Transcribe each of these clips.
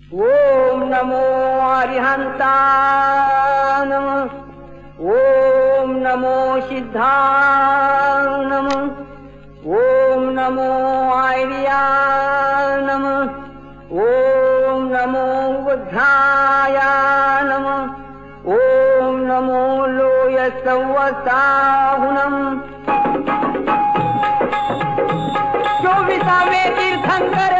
ओम नमो अरिहंताय नमः। ओम नमो सिद्धाय नमः। ओम नमो आर्याय नमः। ओम नमो बुद्धाय नमः। ओम नमो लोयसवसाहुनम। 24वें तीर्थंकर,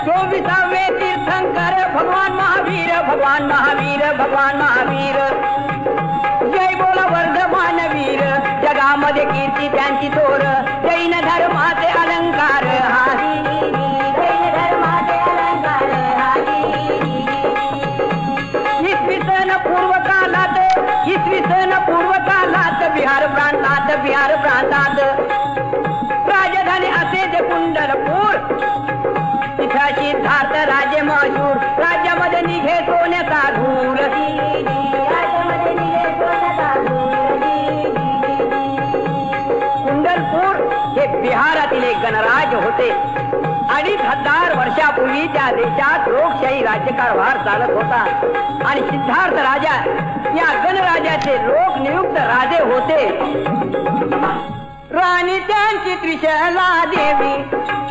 24वें तीर्थंकर भगवान महावीर, भगवान महावीर, भगवान महावीर। जय बोला वर्धमान वीर, जगामध्ये कीर्ती त्यांची थोर। जैन धर्माचे अलंकार हाही, जैन धर्माचे अलंकार हाही। इसवी सन पूर्व काळात, इसवी सन पूर्व काळात बिहार प्रांतात, बिहार प्रांतात राजधानी असे जे कुंडलपूर, तिथं सिद्धार्थ राजे मशहूर। राज्यामध्ये निघे सोन्याचा धूर, राज्यामध्ये निघे सोन्याचा धूर। कुंडलपूर हे बिहारातील एक गणराज होते। 2500 वर्षापूर्वी त्या देशात लोकशाही राज्यकारभार चालत होता आणि सिद्धार्थ राजा या गणराजाचे लोकनियुक्त राजे होते। राणी त्यांची त्रिशला देवी,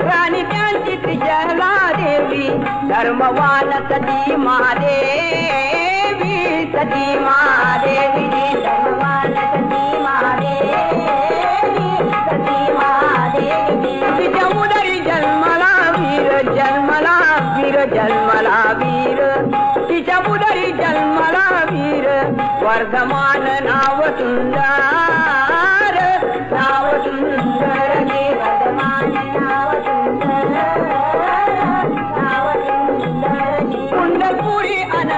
राणी त्यांची त्रिशला देवी। धर्मवान सती महादेवी, सती महादेवी। धर्मवान सती महादेवी, सती महादेवी। तिच्या उदरी जन्मला वीर, जन्मला वीर, जन्मला वीर। तिच्या उदरी जन्मला वीर, वर्धमान नाव सुंदर, नाव सुंदर गे वर्धमान नाव सुंदर, नाव सुंदर। कुंडलपुरी आनंद